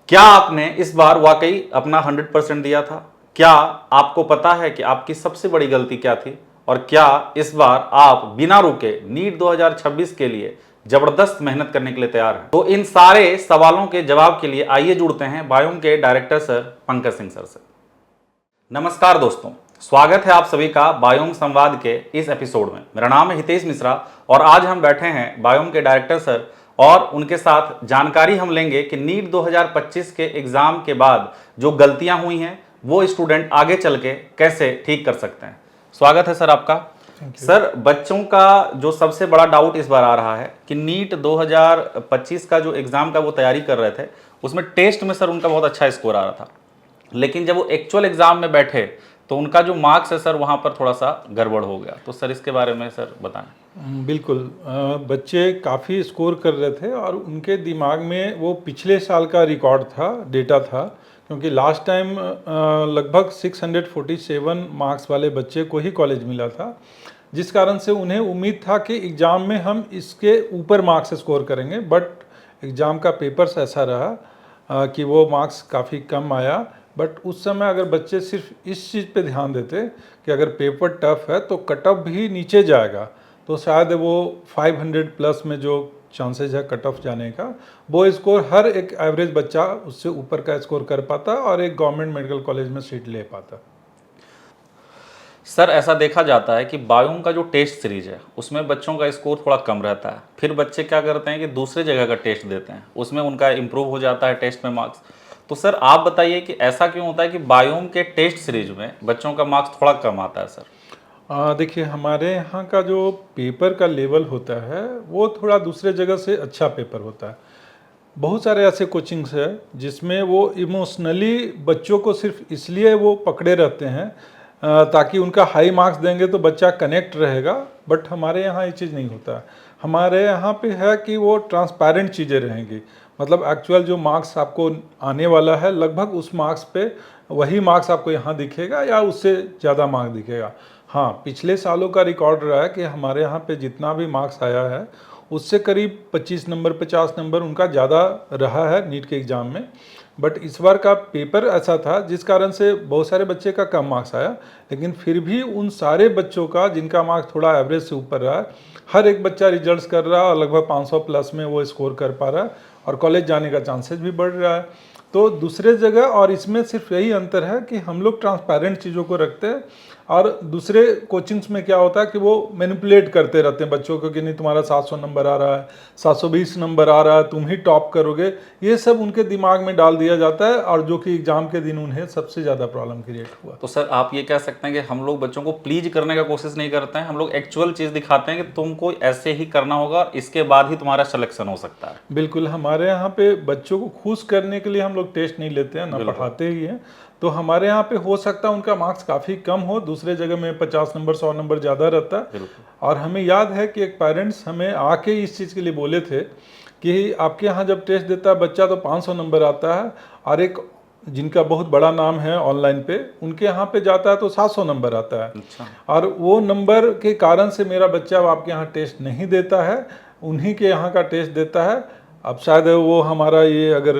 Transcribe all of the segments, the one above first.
क्या आपने इस बार वाकई अपना 100% दिया था? क्या आपको पता है कि आपकी सबसे बड़ी गलती क्या थी? और क्या इस बार आप बिना रुके नीट 2026 के लिए जबरदस्त मेहनत करने के लिए तैयार हैं? तो इन सारे सवालों के जवाब के लिए आइए जुड़ते हैं बायोम के director sir Pankaj Singh sir से। नमस्कार दोस्तों, स्वागत है आप सभी का बायोम संवाद के इस एपिसोड में। मेरा नाम है हितेश मिश्रा और आज हम बैठे हैं बायोम के डायरेक्टर सर और उनके साथ जानकारी हम लेंगे कि नीट 2025 के एग्जाम के बाद जो गलतियां हुई हैं वो स्टूडेंट आगे चल के कैसे ठीक कर सकते हैं। स्वागत है सर आपका। सर, बच्चों का जो सबसे बड़ा डाउट इस बार आ रहा है कि नीट 2025 का जो एग्जाम का वो तैयारी कर रहे थे उसमें टेस्ट में सर उनका बहुत अच्छा स्कोर आ रहा था, लेकिन जब वो एक्चुअल एग्जाम में बैठे तो उनका जो मार्क्स है सर वहाँ पर थोड़ा सा गड़बड़ हो गया। तो सर इसके बारे में सर बताएं। बिल्कुल। बच्चे काफ़ी स्कोर कर रहे थे और उनके दिमाग में वो पिछले साल का रिकॉर्ड था, डेटा था, क्योंकि लास्ट टाइम लगभग 647 मार्क्स वाले बच्चे को ही कॉलेज मिला था, जिस कारण से उन्हें उम्मीद था कि एग्ज़ाम में हम इसके ऊपर मार्क्स स्कोर करेंगे। बट एग्ज़ाम का पेपर्स ऐसा रहा कि वो मार्क्स काफ़ी कम आया। बट उस समय अगर बच्चे सिर्फ इस चीज़ पे ध्यान देते कि अगर पेपर टफ है तो कट ऑफ भी नीचे जाएगा, तो शायद वो 500 प्लस में जो चांसेस है कट ऑफ जाने का, वो स्कोर हर एक एवरेज बच्चा उससे ऊपर का स्कोर कर पाता और एक गवर्नमेंट मेडिकल कॉलेज में सीट ले पाता। सर, ऐसा देखा जाता है कि बायोम का जो टेस्ट सीरीज है उसमें बच्चों का स्कोर थोड़ा कम रहता है, फिर बच्चे क्या करते हैं कि दूसरे जगह का टेस्ट देते हैं, उसमें उनका इंप्रूव हो जाता है टेस्ट में मार्क्स। तो सर आप बताइए कि ऐसा क्यों होता है कि बायोम के टेस्ट सीरीज में बच्चों का मार्क्स थोड़ा कम आता है सर? देखिए, हमारे यहाँ का जो पेपर का लेवल होता है वो थोड़ा दूसरे जगह से अच्छा पेपर होता है। बहुत सारे ऐसे कोचिंग्स हैं जिसमें वो इमोशनली बच्चों को सिर्फ इसलिए वो पकड़े रहते हैं ताकि उनका हाई मार्क्स देंगे तो बच्चा कनेक्ट रहेगा। बट हमारे यहाँ ये चीज़ नहीं होता है। हमारे यहाँ पे है कि वो ट्रांसपेरेंट चीज़ें रहेंगी, मतलब एक्चुअल जो मार्क्स आपको आने वाला है लगभग उस मार्क्स पे वही मार्क्स आपको यहाँ दिखेगा या उससे ज़्यादा मार्क्स दिखेगा। हाँ, पिछले सालों का रिकॉर्ड रहा है कि हमारे यहाँ पे जितना भी मार्क्स आया है उससे करीब 25 नंबर 50 नंबर उनका ज़्यादा रहा है नीट के एग्ज़ाम में। बट इस बार का पेपर ऐसा था जिस कारण से बहुत सारे बच्चे का कम मार्क्स आया, लेकिन फिर भी उन सारे बच्चों का जिनका मार्क्स थोड़ा एवरेज से ऊपर रहा है, हर एक बच्चा रिजल्ट्स कर रहा है और लगभग 500 प्लस में वो स्कोर कर पा रहा है और कॉलेज जाने का चांसेस भी बढ़ रहा है। तो दूसरे जगह और इसमें सिर्फ यही अंतर है कि हम लोग ट्रांसपेरेंट चीज़ों को रखते हैं और दूसरे कोचिंग्स में क्या होता है कि वो मैनिपुलेट करते रहते हैं बच्चों को कि नहीं तुम्हारा 700 नंबर आ रहा है, 720 नंबर आ रहा है, तुम ही टॉप करोगे। ये सब उनके दिमाग में डाल दिया जाता है और जो कि एग्जाम के दिन उन्हें सबसे ज़्यादा प्रॉब्लम क्रिएट हुआ। तो सर आप ये कह सकते हैं कि हम लोग बच्चों को प्लीज करने का कोशिश नहीं करते हैं, हम लोग एक्चुअल चीज़ दिखाते हैं कि तुमको ऐसे ही करना होगा और इसके बाद ही तुम्हारा सिलेक्शन हो सकता है। बिल्कुल, हमारे यहाँ पे बच्चों को खुश करने के लिए हम लोग टेस्ट नहीं लेते हैं, ना पढ़ाते ही हैं। तो हमारे यहाँ पे हो सकता है उनका मार्क्स काफ़ी कम हो, दूसरे जगह में 50 नंबर 100 नंबर ज़्यादा रहता है। और हमें याद है कि एक पेरेंट्स हमें आके इस चीज़ के लिए बोले थे कि आपके यहाँ जब टेस्ट देता है बच्चा तो 500 नंबर आता है, और एक जिनका बहुत बड़ा नाम है ऑनलाइन पे उनके यहाँ पे जाता है तो 700 नंबर आता है। अच्छा। और वो नंबर के कारण से मेरा बच्चा आपके यहाँ टेस्ट नहीं देता है, उन्हीं के यहाँ का टेस्ट देता है। अब शायद वो हमारा ये अगर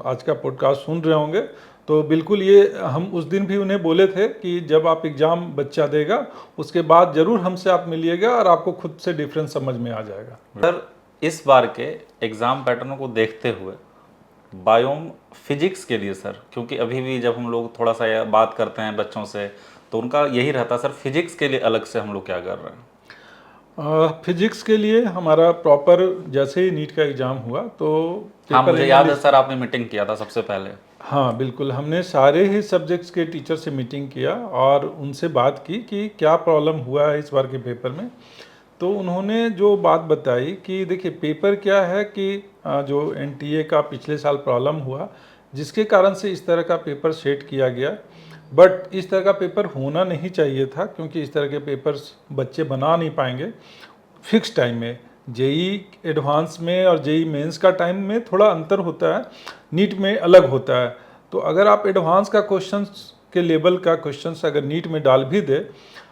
आज का पॉडकास्ट सुन रहे होंगे तो बिल्कुल ये हम उस दिन भी उन्हें बोले थे कि जब आप एग्ज़ाम बच्चा देगा उसके बाद ज़रूर हमसे आप मिलिएगा और आपको खुद से डिफरेंस समझ में आ जाएगा। सर, इस बार के एग्ज़ाम पैटर्नों को देखते हुए बायोम फिजिक्स के लिए सर, क्योंकि अभी भी जब हम लोग थोड़ा सा बात करते हैं बच्चों से तो उनका यही रहता है सर, फिजिक्स के लिए अलग से हम लोग क्या कर रहे हैं? फिजिक्स के लिए हमारा प्रॉपर जैसे ही नीट का एग्ज़ाम हुआ तो हाँ, मुझे याद है सर आपने मीटिंग किया था सबसे पहले। हाँ बिल्कुल, हमने सारे ही सब्जेक्ट्स के टीचर से मीटिंग किया और उनसे बात की कि क्या प्रॉब्लम हुआ है इस बार के पेपर में। तो उन्होंने जो बात बताई कि देखिए पेपर क्या है कि जो एनटीए का पिछले साल प्रॉब्लम हुआ जिसके कारण से इस तरह का पेपर सेट किया गया। बट इस तरह का पेपर होना नहीं चाहिए था क्योंकि इस तरह के पेपर्स बच्चे बना नहीं पाएंगे फिक्स टाइम में। जेई एडवांस में और जेई मेंस का टाइम में थोड़ा अंतर होता है, नीट में अलग होता है। तो अगर आप एडवांस का क्वेश्चंस के लेवल का क्वेश्चंस अगर नीट में डाल भी दे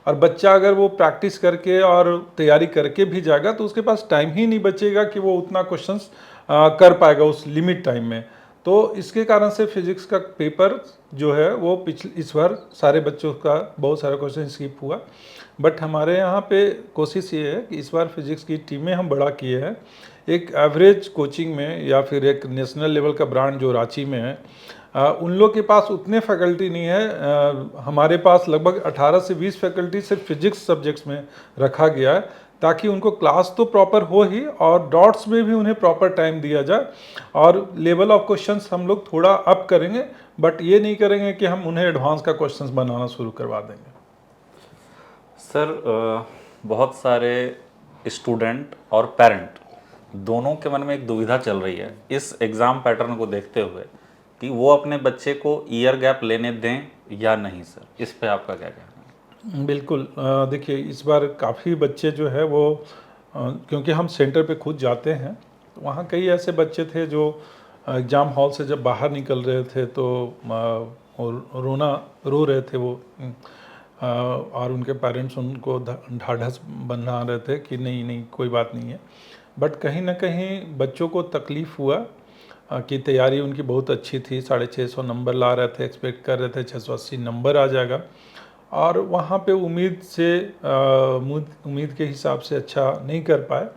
और बच्चा अगर वो प्रैक्टिस करके और तैयारी करके भी जाएगा तो उसके पास टाइम ही नहीं बचेगा कि वो उतना क्वेश्चंस कर पाएगा उस लिमिट टाइम में। तो इसके कारण से फिजिक्स का पेपर जो है वो इस बार सारे बच्चों का बहुत सारा क्वेश्चन स्किप हुआ। बट हमारे यहाँ पे कोशिश ये है कि इस बार फिजिक्स की टीमें हम बड़ा किए हैं। एक एवरेज कोचिंग में या फिर एक नेशनल लेवल का ब्रांड जो रांची में है, उन लोग के पास उतने फैकल्टी नहीं है। हमारे पास लगभग 18 से 20 फैकल्टी सिर्फ फिजिक्स सब्जेक्ट्स में रखा गया है, ताकि उनको क्लास तो प्रॉपर हो ही और डॉट्स में भी उन्हें प्रॉपर टाइम दिया जाए। और लेवल ऑफ क्वेश्चंस हम लोग थोड़ा अप करेंगे, बट ये नहीं करेंगे कि हम उन्हें एडवांस का क्वेश्चंस बनाना शुरू करवा देंगे। सर बहुत सारे स्टूडेंट और पेरेंट दोनों के मन में एक दुविधा चल रही है इस एग्ज़ाम पैटर्न को देखते हुए कि वो अपने बच्चे को ईयर गैप लेने दें या नहीं। सर इस पे आपका क्या कहना है? बिल्कुल, देखिए इस बार काफ़ी बच्चे जो है वो क्योंकि हम सेंटर पे खुद जाते हैं, तो वहाँ कई ऐसे बच्चे थे जो एग्ज़ाम हॉल से जब बाहर निकल रहे थे तो रो रहे थे वो, और उनके पेरेंट्स उनको ढाढ़स बना रहे थे कि नहीं नहीं कोई बात नहीं है। बट कहीं ना कहीं बच्चों को तकलीफ़ हुआ कि तैयारी उनकी बहुत अच्छी थी, 650 नंबर ला रहे थे, एक्सपेक्ट कर रहे थे 680 नंबर आ जाएगा, और वहाँ पे उम्मीद के हिसाब से अच्छा नहीं कर पाए।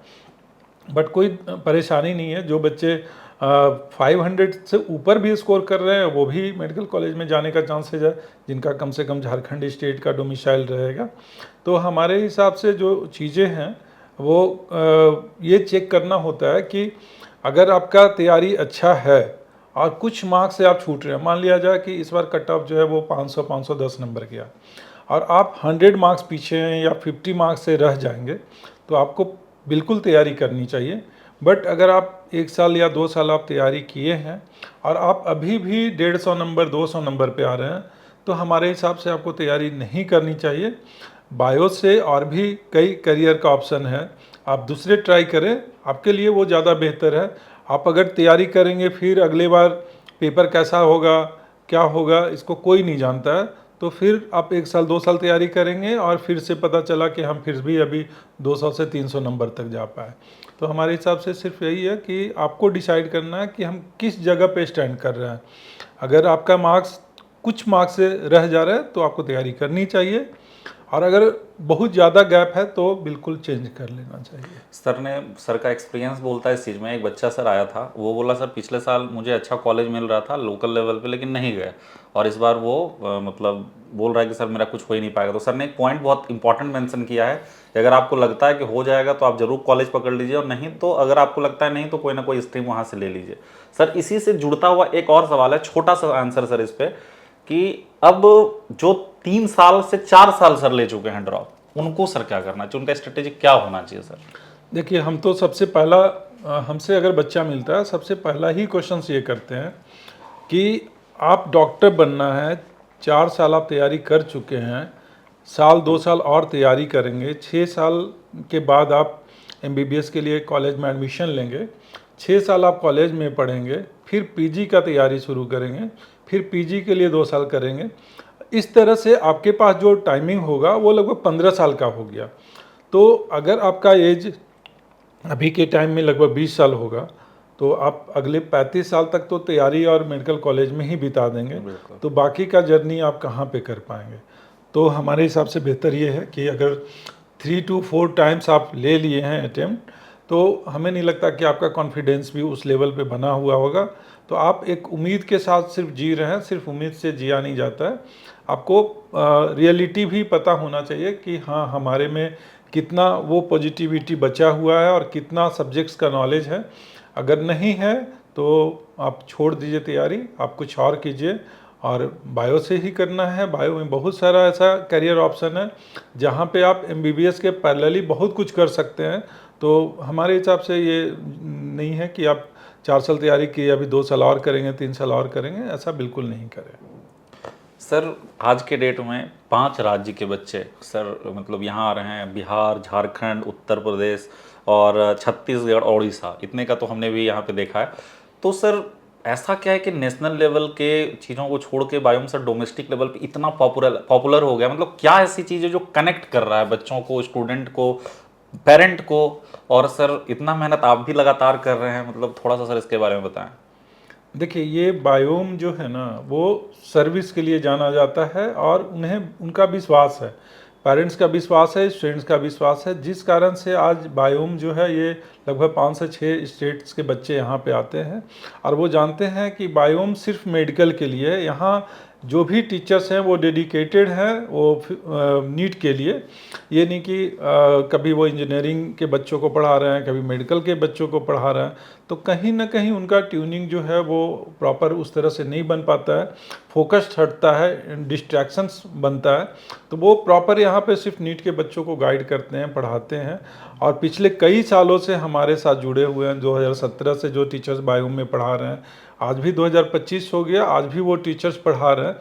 बट कोई परेशानी नहीं है, जो बच्चे 500 से ऊपर भी स्कोर कर रहे हैं वो भी मेडिकल कॉलेज में जाने का चांसेज है, जिनका कम से कम झारखंड स्टेट का डोमिसाइल रहेगा। तो हमारे हिसाब से जो चीज़ें हैं वो ये चेक करना होता है कि अगर आपका तैयारी अच्छा है और कुछ मार्क्स से आप छूट रहे हैं, मान लिया जाए कि इस बार कट ऑफ जो है वो 510 नंबर गया और आप 100 मार्क्स पीछे हैं या 50 मार्क्स से रह जाएंगे, तो आपको बिल्कुल तैयारी करनी चाहिए। बट अगर आप 1 साल या 2 साल आप तैयारी किए हैं और आप अभी भी 150 नंबर 200 नंबर पे आ रहे हैं, तो हमारे हिसाब से आपको तैयारी नहीं करनी चाहिए। बायो से और भी कई करियर का ऑप्शन है, आप दूसरे ट्राई करें, आपके लिए वो ज़्यादा बेहतर है। आप अगर तैयारी करेंगे फिर अगले बार पेपर कैसा होगा क्या होगा इसको कोई नहीं जानता है, तो फिर आप 1 साल 2 साल तैयारी करेंगे और फिर से पता चला कि हम फिर भी अभी 200 से 300 नंबर तक जा पाए। तो हमारे हिसाब से सिर्फ यही है कि आपको डिसाइड करना है कि हम किस जगह पे स्टैंड कर रहे हैं। अगर आपका मार्क्स कुछ मार्क्स से रह जा रहा है तो आपको तैयारी करनी चाहिए, और अगर बहुत ज़्यादा गैप है तो बिल्कुल चेंज कर लेना चाहिए। सर का एक्सपीरियंस बोलता है इस चीज़ में। एक बच्चा सर आया था, वो बोला सर पिछले साल मुझे अच्छा कॉलेज मिल रहा था लोकल लेवल पे, लेकिन नहीं गया, और इस बार वो मतलब बोल रहा है कि सर मेरा कुछ हो ही नहीं पाएगा। तो सर ने एक पॉइंट बहुत इंपॉर्टेंट मेंशन किया है कि अगर आपको लगता है कि हो जाएगा तो आप जरूर कॉलेज पकड़ लीजिए, और नहीं तो अगर आपको लगता है नहीं तो कोई ना कोई स्ट्रीम वहाँ से ले लीजिए। सर इसी से जुड़ता हुआ एक और सवाल है, छोटा सा आंसर सर इस पर, कि अब जो 3 साल से 4 साल सर ले चुके हैं ड्रॉप, उनको सर क्या करना चाहिए, उनका स्ट्रेटेजी क्या होना चाहिए? सर देखिए, हम तो सबसे पहला हमसे अगर बच्चा मिलता है सबसे पहला ही क्वेश्चन ये करते हैं कि आप डॉक्टर बनना है, 4 साल आप तैयारी कर चुके हैं, साल 2 साल और तैयारी करेंगे, 6 साल के बाद आप MBBS के लिए कॉलेज में एडमिशन लेंगे, 6 साल आप कॉलेज में पढ़ेंगे, फिर PG का तैयारी शुरू करेंगे, फिर PG के लिए 2 साल करेंगे। इस तरह से आपके पास जो टाइमिंग होगा वो लगभग 15 साल का हो गया। तो अगर आपका एज अभी के टाइम में लगभग 20 साल होगा, तो आप अगले 35 साल तक तो तैयारी और मेडिकल कॉलेज में ही बिता देंगे, तो बाकी का जर्नी आप कहाँ पे कर पाएंगे। तो हमारे हिसाब से बेहतर ये है कि अगर 3 to 4 टाइम्स आप ले लिए हैं अटेम्प्ट, तो हमें नहीं लगता कि आपका कॉन्फिडेंस भी उस लेवल पे बना हुआ होगा। तो आप एक उम्मीद के साथ सिर्फ जी रहे हैं, सिर्फ उम्मीद से जिया नहीं जाता है। आपको रियलिटी भी पता होना चाहिए कि हाँ, हमारे में कितना वो पॉजिटिविटी बचा हुआ है और कितना सब्जेक्ट्स का नॉलेज है। अगर नहीं है तो आप छोड़ दीजिए तैयारी, आप कुछ और कीजिए, और बायो से ही करना है। बायो में बहुत सारा ऐसा करियर ऑप्शन है जहाँ पे आप MBBS के पैरेलली बहुत कुछ कर सकते हैं। तो हमारे हिसाब से ये नहीं है कि आप 4 साल तैयारी की अभी 2 साल और करेंगे, 3 साल और करेंगे, ऐसा बिल्कुल नहीं करें। सर आज के डेट में 5 राज्य के बच्चे सर मतलब यहाँ आ रहे हैं, बिहार, झारखंड, उत्तर प्रदेश और छत्तीसगढ़, उड़ीसा, इतने का तो हमने भी यहाँ पे देखा है। तो सर ऐसा क्या है कि नेशनल लेवल के चीज़ों को छोड़ के बायो में सर डोमेस्टिक लेवल पे इतना पॉपुलर हो गया, मतलब क्या ऐसी चीज़ है जो कनेक्ट कर रहा है बच्चों को, स्टूडेंट को, पेरेंट को? और सर इतना मेहनत आप भी लगातार कर रहे हैं, मतलब थोड़ा सा सर इसके बारे में बताएं। देखिए, ये बायोम जो है ना, वो सर्विस के लिए जाना जाता है और उन्हें उनका विश्वास है, पेरेंट्स का विश्वास है, स्टूडेंट्स का विश्वास है, जिस कारण से आज बायोम जो है ये लगभग 5 से 6 स्टेट्स के बच्चे यहाँ पे आते हैं और वो जानते हैं कि बायोम सिर्फ मेडिकल के लिए है। यहाँ जो भी टीचर्स हैं वो डेडिकेटेड हैं वो नीट के लिए। ये नहीं कि कभी वो इंजीनियरिंग के बच्चों को पढ़ा रहे हैं, कभी मेडिकल के बच्चों को पढ़ा रहे हैं, तो कहीं ना कहीं उनका ट्यूनिंग जो है वो प्रॉपर उस तरह से नहीं बन पाता है, फोकस्ड हटता है, डिस्ट्रैक्शंस बनता है। तो वो प्रॉपर यहाँ पे सिर्फ नीट के बच्चों को गाइड करते हैं, पढ़ाते हैं और पिछले कई सालों से हमारे साथ जुड़े हुए हैं। 2017 से जो टीचर्स बायोम में पढ़ा रहे हैं, आज भी 2025 हो गया, आज भी वो टीचर्स पढ़ा रहे हैं।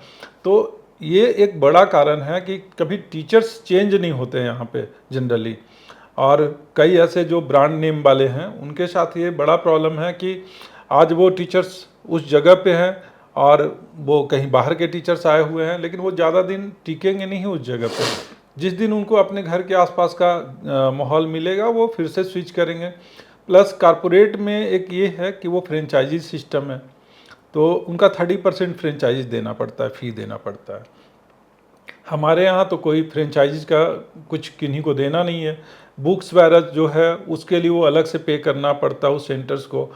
तो ये एक बड़ा कारण है कि कभी टीचर्स चेंज नहीं होते हैं यहाँ पे जनरली। और कई ऐसे जो ब्रांड नेम वाले हैं उनके साथ ये बड़ा प्रॉब्लम है कि आज वो टीचर्स उस जगह पे हैं और वो कहीं बाहर के टीचर्स आए हुए हैं, लेकिन वो ज़्यादा दिन टिकेंगे नहीं उस जगह पे। जिस दिन उनको अपने घर के आसपास का माहौल मिलेगा वो फिर से स्विच करेंगे। प्लस कारपोरेट में एक ये है कि वो फ्रेंचाइजी सिस्टम है, तो उनका 30% फ्रेंचाइज देना पड़ता है, फ़ी देना पड़ता है। हमारे यहाँ तो कोई फ्रेंचाइजीज का कुछ किन्हीं को देना नहीं है। बुक्स वगैरह जो है उसके लिए वो अलग से पे करना पड़ता है उस सेंटर्स को।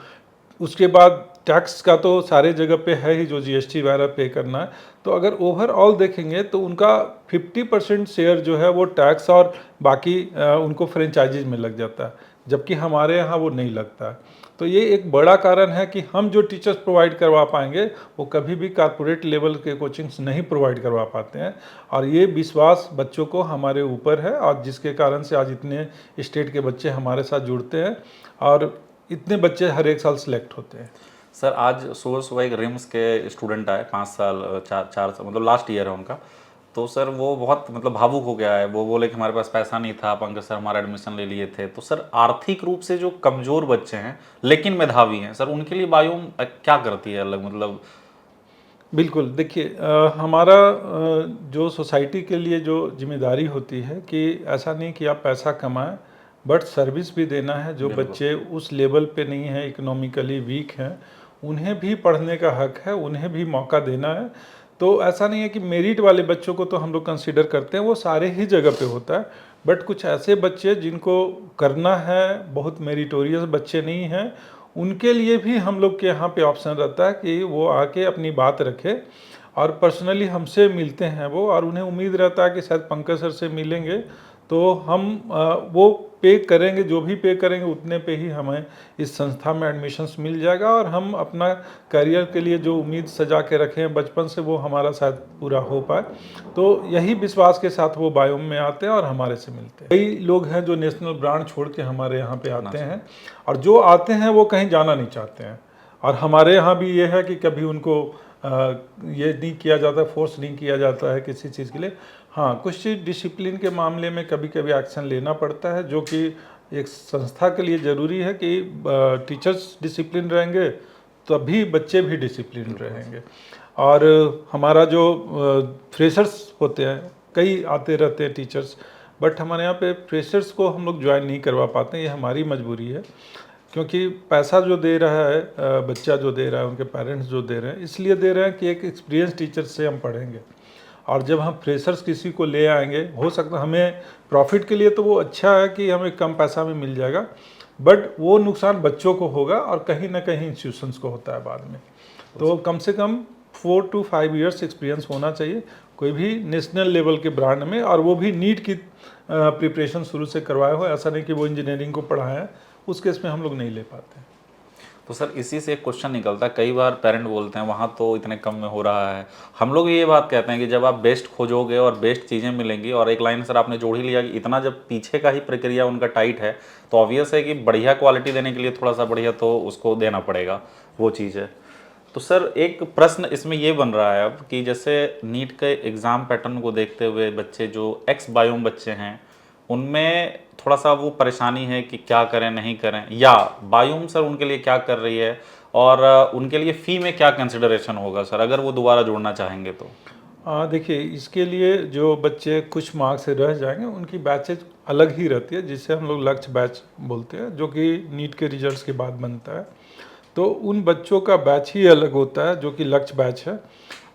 उसके बाद टैक्स का तो सारे जगह पे है ही, जो जीएसटी वगैरह पे करना है। तो अगर ओवरऑल देखेंगे तो उनका 50% शेयर जो है वो टैक्स और बाकी उनको फ्रेंचाइजीज में लग जाता है, जबकि हमारे यहाँ वो नहीं लगता है। तो ये एक बड़ा कारण है कि हम जो टीचर्स प्रोवाइड करवा पाएंगे वो कभी भी कारपोरेट लेवल के कोचिंग्स नहीं प्रोवाइड करवा पाते हैं। और ये विश्वास बच्चों को हमारे ऊपर है और जिसके कारण से आज इतने स्टेट के बच्चे हमारे साथ जुड़ते हैं और इतने बच्चे हर एक साल सिलेक्ट होते हैं। सर आज सुबह सुबह एक रिम्स के स्टूडेंट आए, 5 साल 4 साल मतलब लास्ट ईयर है उनका। तो सर वो बहुत मतलब भावुक हो गया है। वो बोले कि हमारे पास पैसा नहीं था, पंकज सर हमारा एडमिशन ले लिए थे। तो सर आर्थिक रूप से जो कमज़ोर बच्चे हैं लेकिन मेधावी हैं, सर उनके लिए बायोम क्या करती है अलग मतलब? बिल्कुल, देखिए हमारा जो सोसाइटी के लिए जो जिम्मेदारी होती है कि ऐसा नहीं कि आप पैसा कमाएं, बट सर्विस भी देना है। जो बच्चे उस लेवल पे नहीं हैं, इकोनॉमिकली वीक हैं, उन्हें भी पढ़ने का हक है, उन्हें भी मौका देना है। तो ऐसा नहीं है कि मेरिट वाले बच्चों को तो हम लोग कंसीडर करते हैं, वो सारे ही जगह पे होता है। बट कुछ ऐसे बच्चे जिनको करना है, बहुत मेरिटोरियस बच्चे नहीं हैं, उनके लिए भी हम लोग के यहाँ पे ऑप्शन रहता है कि वो आके अपनी बात रखे और पर्सनली हमसे मिलते हैं वो, और उन्हें उम्मीद रहता है कि शायद पंकज सर से मिलेंगे तो हम वो पे करेंगे, जो भी पे करेंगे उतने पे ही हमें इस संस्था में एडमिशन्स मिल जाएगा और हम अपना करियर के लिए जो उम्मीद सजा के रखे हैं बचपन से वो हमारा शायद पूरा हो पाए। तो यही विश्वास के साथ वो बायोम में आते हैं और हमारे से मिलते हैं। कई लोग हैं जो नेशनल ब्रांड छोड़ के हमारे यहाँ पे आते हैं और जो आते हैं वो कहीं जाना नहीं चाहते हैं। और हमारे यहाँ भी ये है कि कभी उनको ये नहीं किया जाता, फोर्स नहीं किया जाता है किसी चीज़ के लिए। हाँ, कुछ चीज़ डिसिप्लिन के मामले में कभी कभी एक्शन लेना पड़ता है, जो कि एक संस्था के लिए ज़रूरी है कि टीचर्स डिसिप्लिन रहेंगे तभी बच्चे भी डिसिप्लिन रहेंगे। और हमारा जो फ्रेशर्स होते हैं, कई आते रहते हैं टीचर्स, बट हमारे यहाँ पे फ्रेशर्स को हम लोग ज्वाइन नहीं करवा पाते। ये हमारी मजबूरी है, क्योंकि पैसा जो दे रहा है बच्चा जो दे रहा है, उनके पेरेंट्स जो दे रहे हैं, इसलिए दे रहे हैं कि एक एक्सपीरियंस टीचर से हम पढ़ेंगे। और जब हम फ्रेशर्स किसी को ले आएंगे, हो सकता है हमें प्रॉफिट के लिए तो वो अच्छा है कि हमें कम पैसा में मिल जाएगा, बट वो नुकसान बच्चों को होगा और कहीं ना कहीं इंस्टीट्यूशंस को होता है बाद में। तो कम से कम 4 to 5 ईयर्स एक्सपीरियंस होना चाहिए कोई भी नेशनल लेवल के ब्रांड में, और वो भी नीट की प्रिपरेशन शुरू से करवाए हो। ऐसा नहीं कि वो इंजीनियरिंग को पढ़ाया है, उस केस में हम लोग नहीं ले पाते। तो सर इसी से एक क्वेश्चन निकलता है, कई बार पेरेंट बोलते हैं वहाँ तो इतने कम में हो रहा है। हम लोग ये बात कहते हैं कि जब आप बेस्ट खोजोगे और बेस्ट चीज़ें मिलेंगी, और एक लाइन सर आपने जोड़ ही लिया कि इतना जब पीछे का ही प्रक्रिया उनका टाइट है, तो ऑब्वियस है कि बढ़िया क्वालिटी देने के लिए थोड़ा सा बढ़िया तो उसको देना पड़ेगा, वो चीज़ है। तो सर एक प्रश्न इसमें ये बन रहा है अब कि जैसे नीट के एग्ज़ाम पैटर्न को देखते हुए बच्चे जो एक्स बायोम बच्चे हैं उनमें थोड़ा सा वो परेशानी है कि क्या करें नहीं करें, या बायोम सर उनके लिए क्या कर रही है, और उनके लिए फ़ी में क्या कंसिडरेशन होगा सर अगर वो दोबारा जुड़ना चाहेंगे तो? देखिए, इसके लिए जो बच्चे कुछ मार्क्स से रह जाएंगे उनकी बैचेज अलग ही रहती है, जिसे हम लोग लक्ष्य बैच बोलते हैं, जो कि नीट के रिजल्ट्स के बाद बनता है। तो उन बच्चों का बैच ही अलग होता है जो कि लक्ष्य बैच है।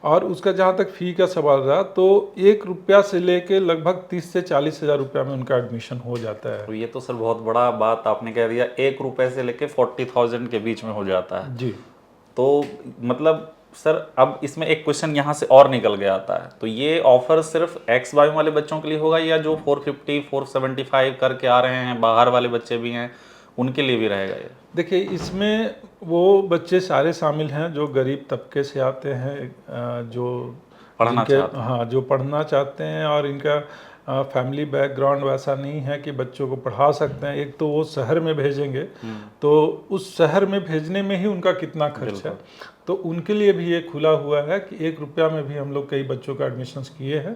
और उसका जहाँ तक फ़ी का सवाल रहा, तो 1 रुपया से लेके लगभग 30 से 40 हज़ार रुपया में उनका एडमिशन हो जाता है। तो ये तो सर बहुत बड़ा बात आपने कह दिया, 1 रुपए से लेके 40,000 के बीच में हो जाता है। जी। तो मतलब सर अब इसमें एक क्वेश्चन यहाँ से और निकल के आता है, तो ये ऑफर सिर्फ एक्स वाई वाले बच्चों के लिए होगा या जो 450 475 करके आ रहे हैं, बाहर वाले बच्चे भी हैं, उनके लिए भी रहेगा ये? देखिए, इसमें वो बच्चे सारे शामिल हैं जो गरीब तबके से आते हैं, जो पढ़ना जिनके चाहते हैं। हाँ, जो पढ़ना चाहते हैं और इनका फैमिली बैकग्राउंड वैसा नहीं है कि बच्चों को पढ़ा सकते हैं। एक तो वो शहर में भेजेंगे, तो उस शहर में भेजने में ही उनका कितना खर्च है, तो उनके लिए भी ये खुला हुआ है कि 1 रुपया में भी हम लोग कई बच्चों का एडमिशन्स किए हैं।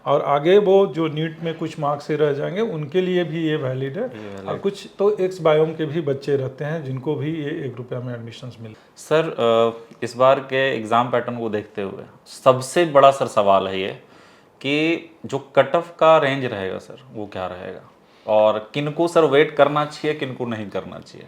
और आगे वो जो नीट में कुछ मार्क्स से रह जाएंगे उनके लिए भी ये वैलिड है। और कुछ तो एक्स बायोम के भी बच्चे रहते हैं जिनको भी ये 1 रुपया में एडमिशन्स मिल। सर इस बार के एग्ज़ाम पैटर्न को देखते हुए सबसे बड़ा सर सवाल है ये कि जो कट ऑफ का रेंज रहेगा सर वो क्या रहेगा, और किनको सर वेट करना चाहिए, किनको नहीं करना चाहिए?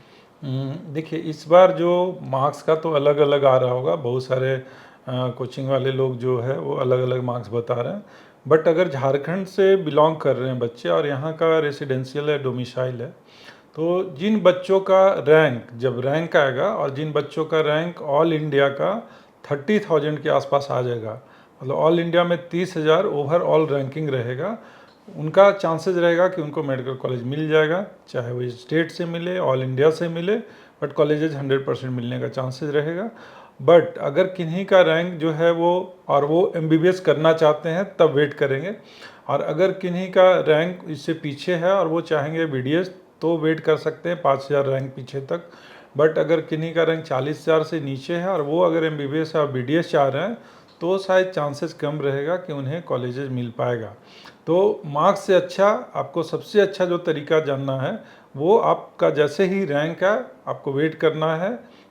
देखिए, इस बार जो मार्क्स का तो अलग अलग आ रहा होगा, बहुत सारे कोचिंग वाले लोग जो है वो अलग अलग मार्क्स बता रहे हैं। बट अगर झारखंड से बिलोंग कर रहे हैं बच्चे और यहाँ का रेसिडेंशियल है, डोमिसाइल है, तो जिन बच्चों का रैंक, जब रैंक आएगा और जिन बच्चों का रैंक ऑल इंडिया का 30,000 के आसपास आ जाएगा, मतलब ऑल इंडिया में 30,000 ओवरऑल रैंकिंग रहेगा, उनका चांसेस रहेगा कि उनको मेडिकल कॉलेज मिल जाएगा, चाहे वो स्टेट से मिले, ऑल इंडिया से मिले, बट कॉलेजेस 100% मिलने का चांसेस रहेगा। बट अगर किन्हीं का रैंक जो है वो, और वो MBBS करना चाहते हैं तब वेट करेंगे, और अगर किन्हीं का रैंक इससे पीछे है और वो चाहेंगे BDS तो वेट कर सकते हैं 5,000 रैंक पीछे तक। बट अगर किन्हीं का रैंक 40,000 से नीचे है और वो अगर MBBS और BDS चाह रहे हैं तो शायद चांसेस कम रहेगा कि उन्हें कॉलेजेस मिल पाएगा। तो मार्क्स से अच्छा, आपको सबसे अच्छा जो तरीका जानना है वो आपका जैसे ही रैंक है आपको वेट करना है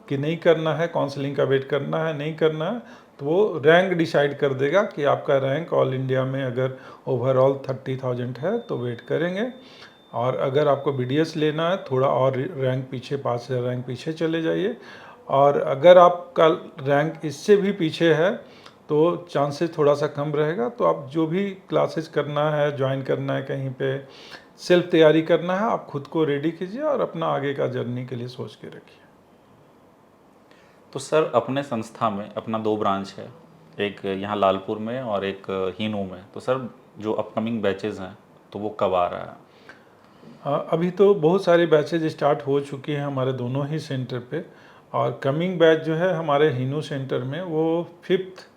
कि नहीं करना है, काउंसलिंग का वेट करना है नहीं करना है, तो वो रैंक डिसाइड कर देगा कि आपका रैंक ऑल इंडिया में अगर ओवरऑल 30,000 है तो वेट करेंगे, और अगर आपको BDS लेना है थोड़ा और रैंक पीछे, 5,000 रैंक पीछे चले जाइए, और अगर आपका रैंक इससे भी पीछे है तो चांसेस थोड़ा सा कम रहेगा। तो आप जो भी क्लासेस करना है, ज्वाइन करना है, कहीं पे सेल्फ तैयारी करना है, आप खुद को रेडी कीजिए और अपना आगे का जर्नी के लिए सोच के रखिए। तो सर अपने संस्था में अपना 2 ब्रांच है, एक यहाँ लालपुर में और एक हीनू में, तो सर जो अपकमिंग बैचेज़ हैं तो वो कब आ रहा है? अभी तो बहुत सारे बैचेज स्टार्ट हो चुके हैं हमारे दोनों ही सेंटर पे, और कमिंग बैच जो है हमारे हीनू सेंटर में वो 5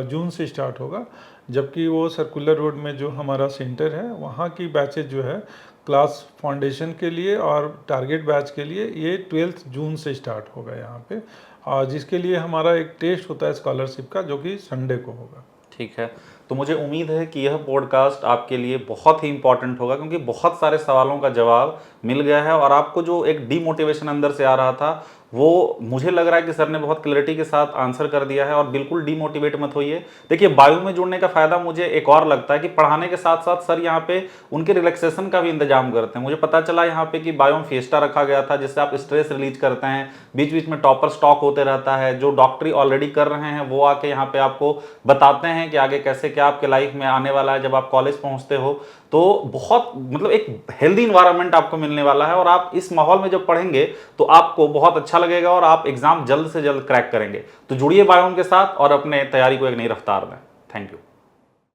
जून से स्टार्ट होगा, जबकि वो सर्कुलर रोड में जो हमारा सेंटर है वहाँ की बैचेज जो है क्लास फाउंडेशन के लिए और टारगेट बैच के लिए ये 12 जून से स्टार्ट होगा यहाँ पे, और जिसके लिए हमारा एक टेस्ट होता है स्कॉलरशिप का जो कि संडे को होगा। ठीक है, तो मुझे उम्मीद है कि यह पॉडकास्ट आपके लिए बहुत ही इंपॉर्टेंट होगा, क्योंकि बहुत सारे सवालों का जवाब मिल गया है और आपको जो एक डीमोटिवेशन अंदर से आ रहा था वो मुझे लग रहा है कि सर ने बहुत क्लैरिटी के साथ आंसर कर दिया है। और बिल्कुल डीमोटिवेट मत होइए। देखिए, बायो में जुड़ने का फायदा मुझे एक और लगता है कि पढ़ाने के साथ साथ सर यहाँ पे उनके रिलैक्सेशन का भी इंतजाम करते हैं। मुझे पता चला यहाँ पे कि बायो में फिएस्टा रखा गया था जिससे आप स्ट्रेस रिलीज करते हैं, बीच बीच में टॉपर स्टॉक होते रहता है, जो डॉक्टरी ऑलरेडी कर रहे हैं वो आके यहाँ पे आपको बताते हैं कि आगे कैसे क्या आपके लाइफ में आने वाला है जब आप कॉलेज पहुंचते हो। तो बहुत मतलब एक हेल्दी इन्वायरमेंट आपको मिलने वाला है और आप इस माहौल में जब पढ़ेंगे तो आपको बहुत अच्छा लगेगा और आप एग्जाम जल्द से जल्द क्रैक करेंगे। तो जुड़िए बायोम के साथ और अपने तैयारी को एक नई रफ्तार दें। Thank you.